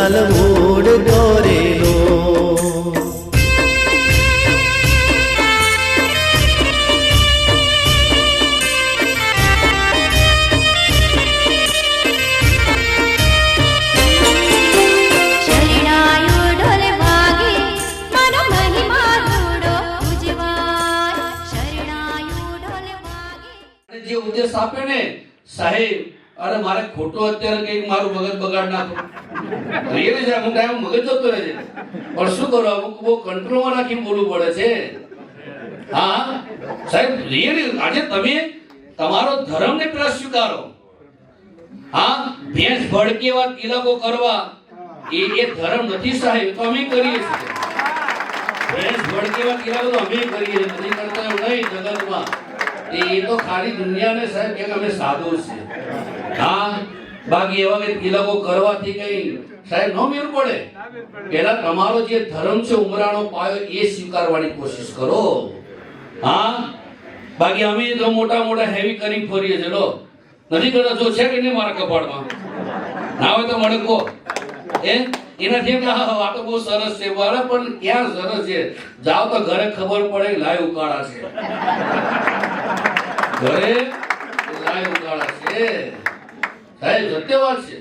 તલવોડ દોરેલો જે ઉદ્દેશ આપ્યો ને સાહેબ, અરે મારે ખોટો અત્યારે કઈ મારું મગજ બગાડ નાખો રિયલી છે, અમુક ટાઈમ મગજ જતો રહે છે, પણ શું કરું, અમુક બહુ કંટ્રોલમાં રાખીને બોલવું પડે છે. હા સાહેબ, રિયલી આજે તમે તમારો ધર્મને પેલા સ્વીકારો. હા, ભેંસ ભડકે એવા તિલકો કરવા એ ધર્મ નથી સાહેબ, તો અમે કરીએ છીએ. ભેંસ ભડકે એવા તિલકો તો અમે કરીએ, નથી કરતા એવું નહીં જગતમાં. એ તો ખાલી દુનિયાને સાહેબ કે અમે સાધુ છે. હા, બાકી એવા કે તિલકો કરવાથી કઈ સાહેબ નો મેળ પડે. પેલા તમારો જે ધર્મ છે, ઉમરાનો પાયો, એ સ્વીકારવાની કોશિશ કરો. હા, બાકી અમે તો મોટા મોટા હેવી કરી ફરીએ છે. લો નથી કરતા, જો છે કે નહીં મારા કપાળમાં, ના હોય તો મને કહો. એનાથી એમ કે આ તો બહુ સરસ છે, વાળા પણ ક્યાં સરસ છે, જાઓ તો ઘરે ખબર પડે લાય ઉકાળા છે. ઘરે લાય ઉકાળા છે સાહેબ, સત્ય વાત છે.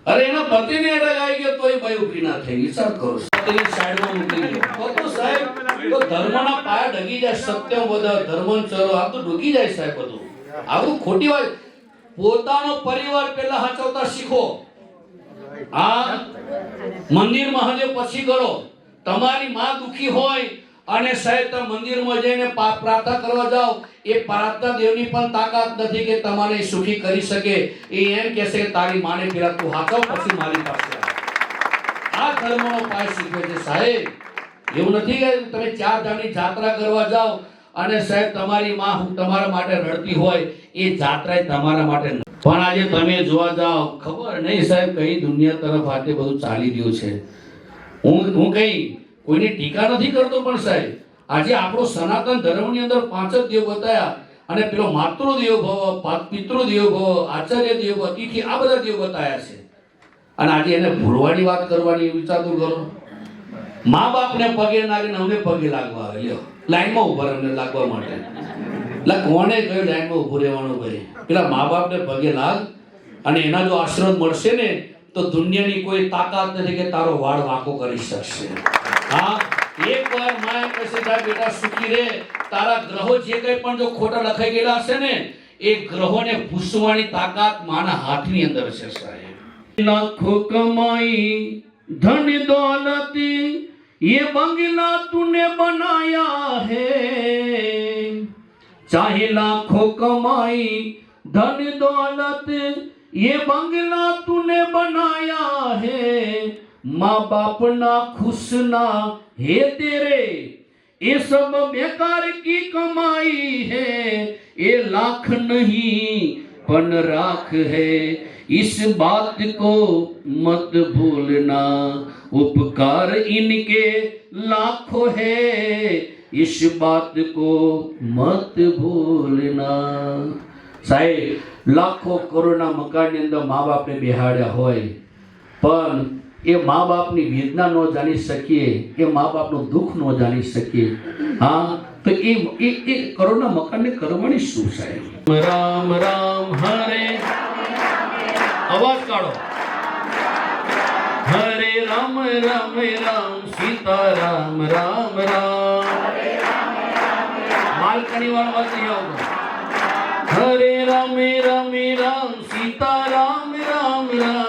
અરે એના પતિને અડગ આવી ગયો તોય ભાઈ ઉભી ના થઈ. વિચાર કરો, પતિની સાઈડમાં મૂકી ગયો તો સાહેબ તો ધર્મના પાયા ડગી જાય. સત્ય બધા ધર્મચરો આ તો ડૂબી જાય સાહેબ. બધું આ બધું ખોટી વાત. પોતાનો પરિવાર પહેલા હચવતા શીખો. આ મંદિર મહાદેવ પછી કરો. તમારી માં દુખી હોય અને સાહેબ તમે મંદિરમાં જઈને પ્રાર્થના કરવા જાઓ, એ પ્રાર્થના દેવની પણ તાકાત નથી કે તમારે સુખી કરી શકે. એ એમ કહેશે કે તારી માને પેલા તું હાચવ, પછી મારી પાસે આ ધર્મનો પાય શીખવે છે સાહેબ. એવું નથી કે તમે 4 ધામની જાત્રા કરવા જાઓ અને સાહેબ તમારી માં તમારા માટે રડતી હોય, એ જાત્રા તમારા માટે. પણ આજે તમે જોવા જાઓ, ખબર નહીં સાહેબ કઈ દુનિયા તરફ આજે બધું ચાલી રહ્યું છે. હું કઈ કોઈની ટીકા નથી કરતો, પણ સાહેબ આજે આપણો સનાતન ધર્મની અંદર 5 જ દેવ બતાયા, અને પેલો માતૃદેવ ભવ, પિતૃદેવ ભવ, આચાર્ય દેવ, અતિથિ, આ બધા દેવ બતાયા છે. અને આજે એને ભૂલવાની વાત કરવાની વિચાર તો કરો. મા બાપને પગે લાગીને અમને પગે લાગવા આવે, લ્યો લાઈનમાં ઉભા અમને લાગવા માટે. એટલે કોને કહ્યું લાઈનમાં ઉભું રહેવાનું? ભાઈ પેલા મા બાપને પગે લાગ, અને એના જો આશીર્વાદ મળશે ને તો દુનિયાની કોઈ તાકાત નથી કે તારો વાળ વાંકો કરી શકશે. હા, એકવાર માએ કહેશે કે બેટા સુખી રહે, તારા ગ્રહો જે કંઈ પણ જો ખોટા લખાઈ ગયેલા હશે ને, એ ગ્રહોને ભૂસવાની તાકાત માના હાથની અંદર છે સાહેબ. લાખો કમાઈ ધન દौलती ये बंगला तूने बनाया है, चाहे लाखों कमाई धन दौलत ये बंगला तूने बनाया है, माँ बाप ना खुश ना है तेरे, ये सब बेकार की कमाई है, ये लाख नहीं पन राख है, इस बात को मत भूलना, उपकार इनके लाखों है, इस बात को मत भूलना. साहेब लाखों करोड़ना मकान ની અંદર મા બાપને બેહાડ્યા હોય, પણ એ મા બાપની વેદના ન જાણી શકીએ, એ મા બાપનું દુઃખ ન જાણી શકીએ. હા, તો એ કરોડના મકાનને કરવાની શું સાહેબ? રામ રામ હરે, અવાજ કાઢો, હરે રામ રામ રામ સીતા રામ રામ રામ. માલકણી વાળો વાત નહીં આવતો. હરે રામ રામ રામ સીતા રામ રામ રામ.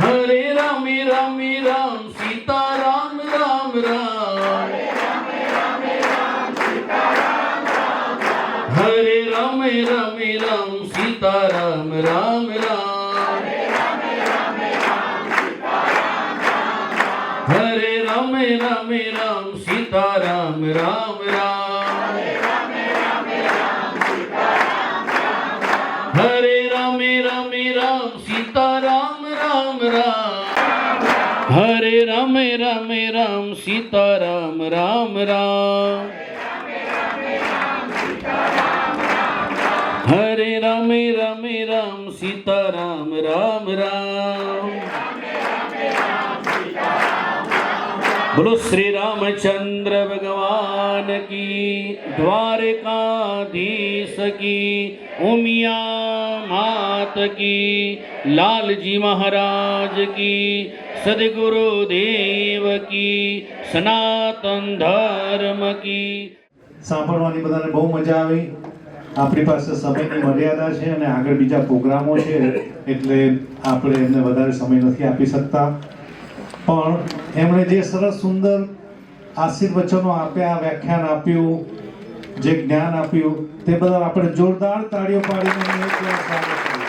હરે રામ રામ રામ સીતા રામ રામ રામ. હરે રામ રામ રામ સીતા રામ રામ રામ. હરે રામ રામ રામ સીતા રામ રામ રામ. હરે રામ રામ રામ સીતા રામ રામ રામ. હરે રામ રામ રામ સીતા રામ રામ રામ. હરે રામ રામ રામ રામ સીતારામ રામ રામ બોલો શ્રી રાमचंद्र भगवान की द्वारकाधीश की उमिया मात की लालजी महाराज की सदगुरु देव की सनातन धर्म की। સાંભળવાની બધાને બહુ મજા આવી. આપણી પાસે સમયની મર્યાદા છે અને આગળ બીજા પ્રોગ્રામો છે એટલે આપણે એમને વધારે સમય નથી આપી શકતા, પણ એમણે જે સરસ સુંદર આશીર્વચનો આપ્યા, વ્યાખ્યાન આપ્યું, જે જ્ઞાન આપ્યું તે બદલ આપણે જોરદાર તાળીઓ પાડીને એમને એક વાર સ્વાગત કરીએ.